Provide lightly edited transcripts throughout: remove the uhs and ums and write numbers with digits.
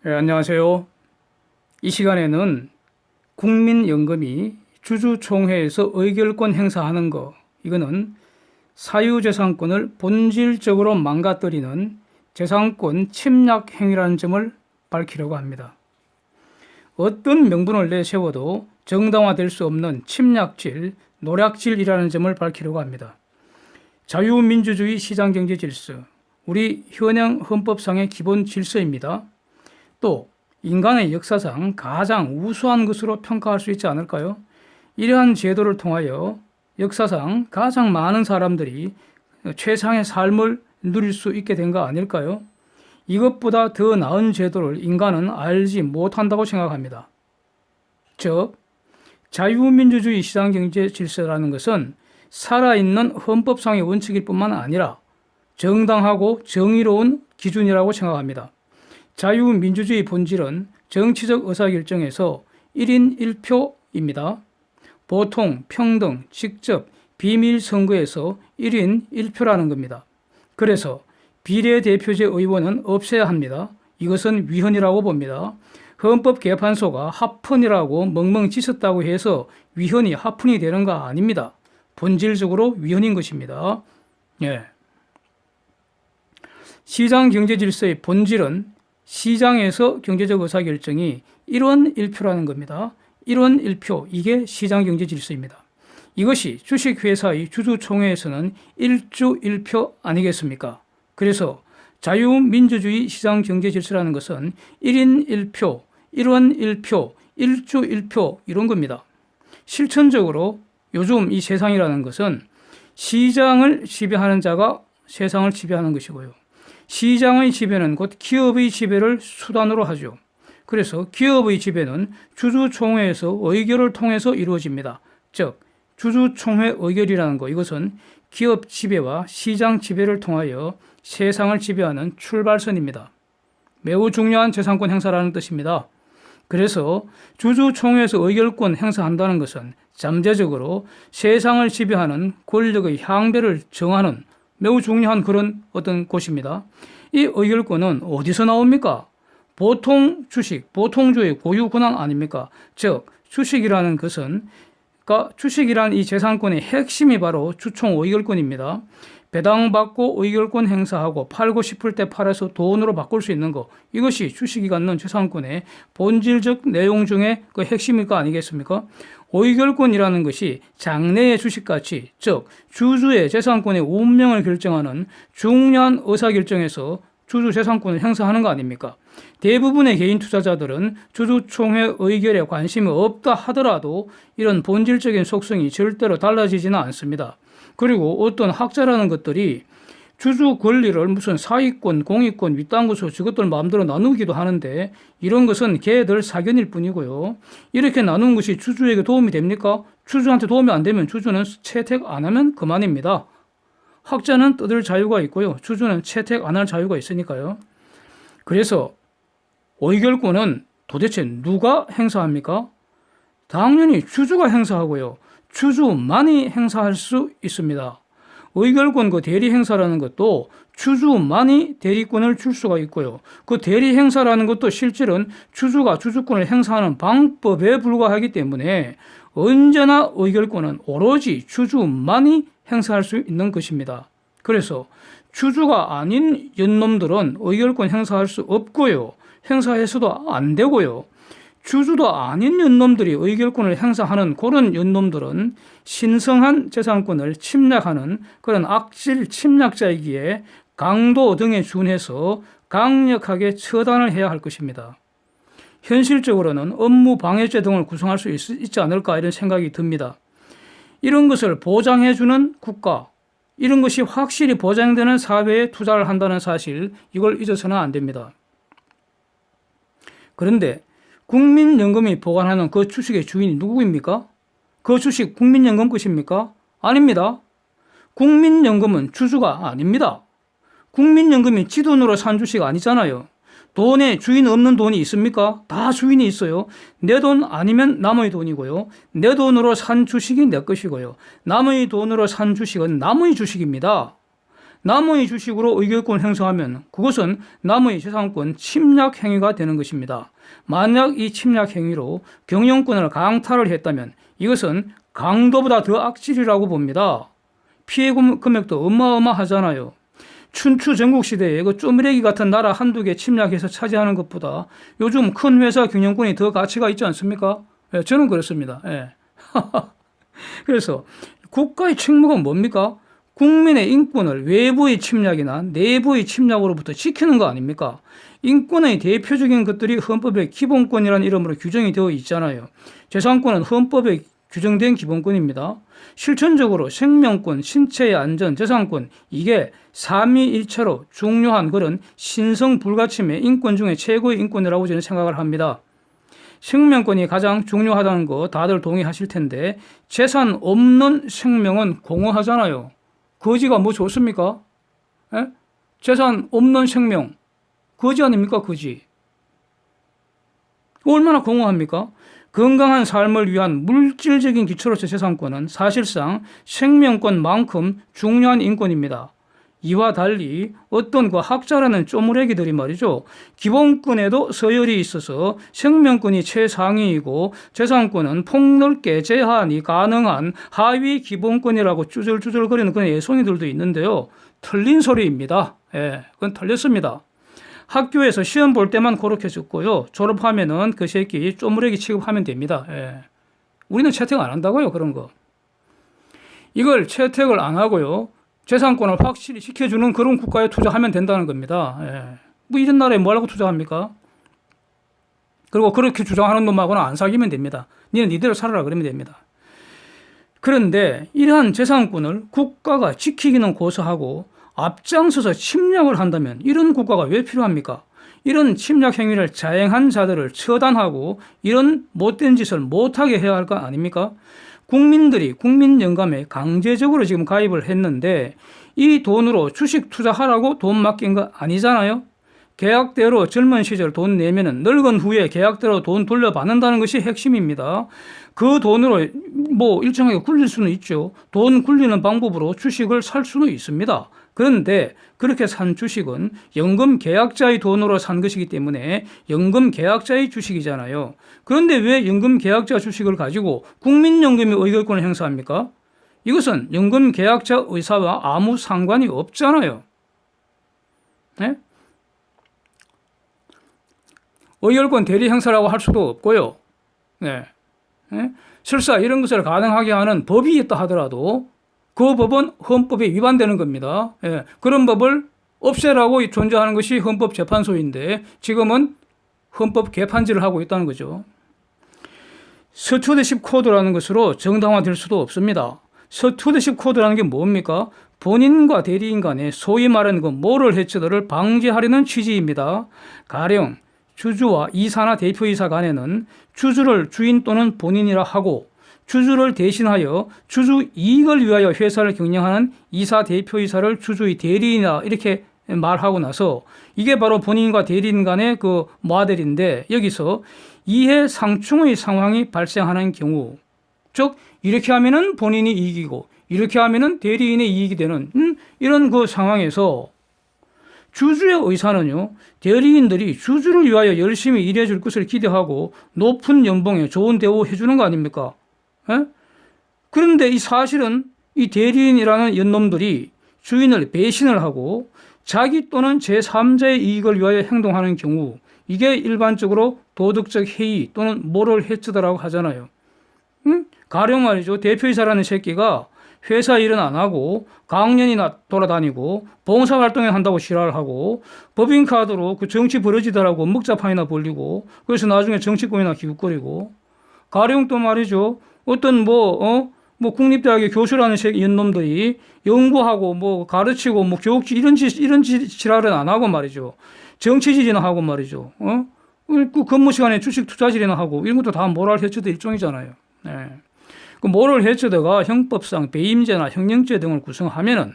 안녕하세요. 이 시간에는 국민연금이 주주총회에서 의결권 행사하는 거, 이거는 사유재산권을 본질적으로 망가뜨리는 재산권 침략 행위라는 점을 밝히려고 합니다. 어떤 명분을 내세워도 정당화될 수 없는 침략질, 노략질이라는 점을 밝히려고 합니다. 자유민주주의 시장경제 질서, 우리 현행 헌법상의 기본 질서입니다. 또 인간의 역사상 가장 우수한 것으로 평가할 수 있지 않을까요? 이러한 제도를 통하여 역사상 가장 많은 사람들이 최상의 삶을 누릴 수 있게 된 거 아닐까요? 이것보다 더 나은 제도를 인간은 알지 못한다고 생각합니다. 즉, 자유민주주의 시장경제 질서라는 것은 살아있는 헌법상의 원칙일 뿐만 아니라 정당하고 정의로운 기준이라고 생각합니다. 자유민주주의 본질은 정치적 의사결정에서 1인 1표입니다. 보통, 평등, 직접, 비밀 선거에서 1인 1표라는 겁니다. 그래서 비례대표제 의원은 없애야 합니다. 이것은 위헌이라고 봅니다. 헌법개판소가 합헌이라고 멍멍 짖었다고 해서 위헌이 합헌이 되는 거 아닙니다. 본질적으로 위헌인 것입니다. 시장경제질서의 본질은 시장에서 경제적 의사결정이 1원 1표라는 겁니다. 1원 1표, 이게 시장경제질서입니다. 이것이 주식회사의 주주총회에서는 1주 1표 아니겠습니까? 그래서 자유민주주의 시장경제질서라는 것은 1인 1표, 1원 1표, 1주 1표 이런 겁니다. 실천적으로 요즘 이 세상이라는 것은 시장을 지배하는 자가 세상을 지배하는 것이고요. 시장의 지배는 곧 기업의 지배를 수단으로 하죠. 그래서 기업의 지배는 주주총회에서 의결을 통해서 이루어집니다. 즉, 주주총회 의결이라는 것, 이것은 기업 지배와 시장 지배를 통하여 세상을 지배하는 출발선입니다. 매우 중요한 재산권 행사라는 뜻입니다. 그래서 주주총회에서 의결권 행사한다는 것은 잠재적으로 세상을 지배하는 권력의 향배를 정하는 매우 중요한 그런 어떤 곳입니다. 이 의결권은 어디서 나옵니까? 보통 주식, 보통주의 고유 권한 아닙니까? 즉, 주식이라는 것은, 주식이란 이 재산권의 핵심이 바로 주총 의결권입니다. 배당받고 의결권 행사하고 팔고 싶을 때 팔아서 돈으로 바꿀 수 있는 것, 이것이 주식이 갖는 재산권의 본질적 내용 중에 그 핵심일 거 아니겠습니까? 의결권이라는 것이 장래의 주식가치, 즉 주주의 재산권의 운명을 결정하는 중요한 의사결정에서 주주 재산권을 행사하는 거 아닙니까? 대부분의 개인 투자자들은 주주총회 의결에 관심이 없다 하더라도 이런 본질적인 속성이 절대로 달라지지는 않습니다. 그리고 어떤 학자라는 것들이 주주 권리를 무슨 사익권, 공익권, 윗단 것으로 저것들 마음대로 나누기도 하는데 이런 것은 걔들 사견일 뿐이고요. 이렇게 나눈 것이 주주에게 도움이 됩니까? 주주한테 도움이 안 되면 주주는 채택 안 하면 그만입니다. 학자는 떠들 자유가 있고요. 주주는 채택 안 할 자유가 있으니까요. 그래서 의결권은 도대체 누가 행사합니까? 당연히 주주가 행사하고요. 주주만이 행사할 수 있습니다. 의결권 그 대리 행사라는 것도 주주만이 대리권을 줄 수가 있고요. 그 대리 행사라는 것도 실질은 주주가 주주권을 행사하는 방법에 불과하기 때문에 언제나 의결권은 오로지 주주만이 행사할 수 있는 것입니다. 그래서 주주가 아닌 연놈들은 의결권 행사할 수 없고요. 행사해서도 안 되고요. 주주도 아닌 연놈들이 의결권을 행사하는 그런 연놈들은 신성한 재산권을 침략하는 그런 악질 침략자이기에 강도 등에 준해서 강력하게 처단을 해야 할 것입니다. 현실적으로는 업무 방해죄 등을 구성할 수 있지 않을까 이런 생각이 듭니다. 이런 것을 보장해주는 국가, 이런 것이 확실히 보장되는 사회에 투자를 한다는 사실, 이걸 잊어서는 안 됩니다. 그런데 국민연금이 보관하는 그 주식의 주인이 누구입니까? 그 주식 국민연금 것입니까? 아닙니다. 국민연금은 주주가 아닙니다. 국민연금이 지 돈으로 산 주식 아니잖아요. 돈에 주인 없는 돈이 있습니까? 다 주인이 있어요. 내 돈 아니면 남의 돈이고요. 내 돈으로 산 주식이 내 것이고요. 남의 돈으로 산 주식은 남의 주식입니다. 남의 주식으로 의결권을 행사하면 그것은 남의 재산권 침략 행위가 되는 것입니다. 만약 이 침략 행위로 경영권을 강탈을 했다면 이것은 강도보다 더 악질이라고 봅니다. 피해 금액도 어마어마하잖아요. 춘추 전국시대에 그 쪼무레기 같은 나라 한두 개 침략해서 차지하는 것보다 요즘 큰 회사 경영권이 더 가치가 있지 않습니까? 예, 저는 그렇습니다. 예. 그래서 국가의 책무가 뭡니까? 국민의 인권을 외부의 침략이나 내부의 침략으로부터 지키는 거 아닙니까? 인권의 대표적인 것들이 헌법의 기본권이라는 이름으로 규정이 되어 있잖아요. 재산권은 헌법에 규정된 기본권입니다. 실천적으로 생명권, 신체의 안전, 재산권 이게 삼위일체로 중요한 그런 신성불가침의 인권 중에 최고의 인권이라고 저는 생각을 합니다. 생명권이 가장 중요하다는 거 다들 동의하실 텐데 재산 없는 생명은 공허하잖아요. 거지가 뭐 좋습니까? 에? 재산 없는 생명 거지 아닙니까? 거지. 얼마나 공허합니까? 건강한 삶을 위한 물질적인 기초로서 재산권은 사실상 생명권만큼 중요한 인권입니다. 이와 달리 어떤 그 학자라는 쪼무레기들이 말이죠. 기본권에도 서열이 있어서 생명권이 최상위이고 재산권은 폭넓게 제한이 가능한 하위 기본권이라고 쭈글쭈글거리는 그런 애송이들도 있는데요. 틀린 소리입니다. 예, 그건 틀렸습니다. 학교에서 시험 볼 때만 그렇게 적고요. 졸업하면은 그 새끼 쪼무레기 취급하면 됩니다. 예. 우리는 채택 안 한다고요. 그런 거. 이걸 채택을 안 하고요. 재산권을 확실히 지켜주는 그런 국가에 투자하면 된다는 겁니다. 예. 뭐 이런 나라에 뭐하려고 투자합니까? 그리고 그렇게 주장하는 놈하고는 안 사귀면 됩니다. 니는 니대로 살아라 그러면 됩니다. 그런데 이러한 재산권을 국가가 지키기는 고사하고 앞장서서 침략을 한다면 이런 국가가 왜 필요합니까? 이런 침략 행위를 자행한 자들을 처단하고 이런 못된 짓을 못하게 해야 할 거 아닙니까? 국민들이 국민연금에 강제적으로 지금 가입을 했는데 이 돈으로 주식 투자하라고 돈 맡긴 거 아니잖아요. 계약대로 젊은 시절 돈 내면은 늙은 후에 계약대로 돈 돌려받는다는 것이 핵심입니다. 그 돈으로 뭐 일정하게 굴릴 수는 있죠. 돈 굴리는 방법으로 주식을 살 수는 있습니다. 그런데 그렇게 산 주식은 연금 계약자의 돈으로 산 것이기 때문에 연금 계약자의 주식이잖아요. 그런데 왜 연금 계약자 주식을 가지고 국민연금의 의결권을 행사합니까? 이것은 연금 계약자 의사와 아무 상관이 없잖아요. 네? 의결권 대리 행사라고 할 수도 없고요. 네. 네? 설사 이런 것을 가능하게 하는 법이 있다 하더라도 그 법은 헌법에 위반되는 겁니다. 예, 그런 법을 없애라고 존재하는 것이 헌법재판소인데 지금은 헌법 개판질을 하고 있다는 거죠. 스튜어드십 코드라는 것으로 정당화될 수도 없습니다. 스튜어드십 코드라는 게 뭡니까? 본인과 대리인 간에 소위 말하는 그 모럴 해처들을 방지하려는 취지입니다. 가령 주주와 이사나 대표이사 간에는 주주를 주인 또는 본인이라 하고 주주를 대신하여 주주 이익을 위하여 회사를 경영하는 이사 대표이사를 주주의 대리인이다 이렇게 말하고 나서 이게 바로 본인과 대리인 간의 그 모델인데 여기서 이해 상충의 상황이 발생하는 경우 즉 이렇게 하면은 본인이 이익이고 이렇게 하면은 대리인의 이익이 되는 이런 그 상황에서 주주의 의사는요, 대리인들이 주주를 위하여 열심히 일해줄 것을 기대하고 높은 연봉에 좋은 대우 해주는 거 아닙니까? 에? 그런데 이 사실은 이 대리인이라는 연놈들이 주인을 배신을 하고 자기 또는 제3자의 이익을 위하여 행동하는 경우 이게 일반적으로 도덕적 해이 또는 모럴 해처다라고 하잖아요. 가령 말이죠. 대표이사라는 새끼가 회사 일은 안 하고 강연이나 돌아다니고 봉사활동에 한다고 지랄을 하고 법인카드로 그 정치 버러지더라고 먹자판이나 벌리고 그래서 나중에 정치권이나 기웃거리고 가령 또 말이죠. 어떤 국립대학의 교수라는 연놈들이 연구하고 뭐 가르치고 뭐 교육지 이런 지랄은 안 하고 말이죠. 정치질이나 하고 말이죠. 그 근무 시간에 주식 투자질이나 하고 이런 것도 다 모럴 해처드 일종이잖아요. 네. 그 모럴 해처드가 형법상 배임죄나 형량죄 등을 구성하면은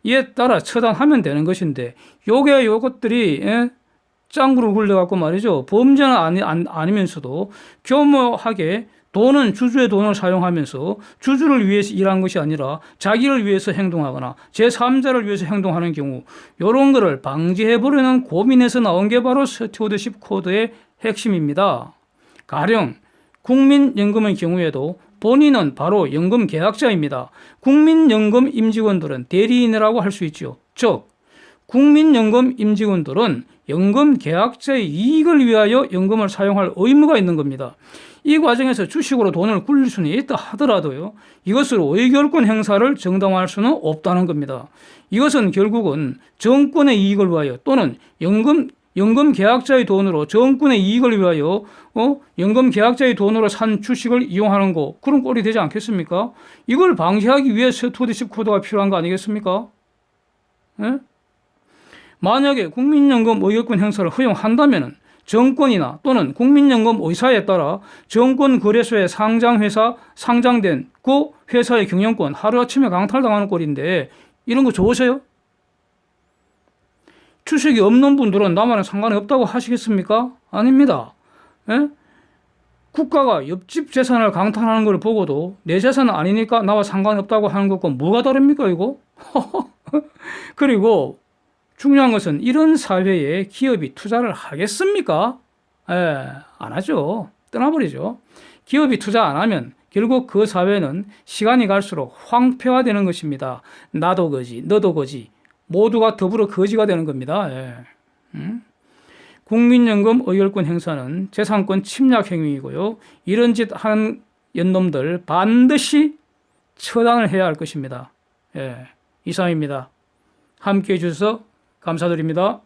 이에 따라 처단하면 되는 것인데 요것들이 짱구를 굴려갖고 말이죠. 범죄는 아니면서도 교묘하게 돈은 주주의 돈을 사용하면서 주주를 위해서 일한 것이 아니라 자기를 위해서 행동하거나 제3자를 위해서 행동하는 경우 이런 거를 방지해보려는 고민에서 나온 게 바로 스튜어드십 코드의 핵심입니다. 가령 국민연금의 경우에도 본인은 바로 연금 계약자입니다. 국민연금 임직원들은 대리인이라고 할 수 있죠. 즉 국민연금 임직원들은 연금 계약자의 이익을 위하여 연금을 사용할 의무가 있는 겁니다. 이 과정에서 주식으로 돈을 굴릴 수는 있다 하더라도요, 이것을 의결권 행사를 정당화할 수는 없다는 겁니다. 이것은 결국은 정권의 이익을 위하여 또는 연금 계약자의 돈으로 정권의 이익을 위하여 연금 계약자의 돈으로 산 주식을 이용하는 거, 그런 꼴이 되지 않겠습니까? 이걸 방지하기 위해 스튜어드십 코드가 필요한 거 아니겠습니까? 예? 만약에 국민연금 의결권 행사를 허용한다면 정권이나 또는 국민연금 의사에 따라 정권거래소에 상장된 그 회사의 경영권 하루아침에 강탈당하는 꼴인데 이런 거 좋으세요? 주식이 없는 분들은 나만은 상관이 없다고 하시겠습니까? 아닙니다. 예? 국가가 옆집 재산을 강탈하는 걸 보고도 내 재산은 아니니까 나와 상관이 없다고 하는 것과 뭐가 다릅니까 이거? 그리고 중요한 것은 이런 사회에 기업이 투자를 하겠습니까? 안 하죠. 떠나버리죠. 기업이 투자 안 하면 결국 그 사회는 시간이 갈수록 황폐화되는 것입니다. 나도 거지, 너도 거지, 모두가 더불어 거지가 되는 겁니다. 국민연금 의결권 행사는 재산권 침략 행위이고요. 이런 짓 하는 연놈들 반드시 처단을 해야 할 것입니다. 이상입니다. 함께해 주셔서 감사드립니다.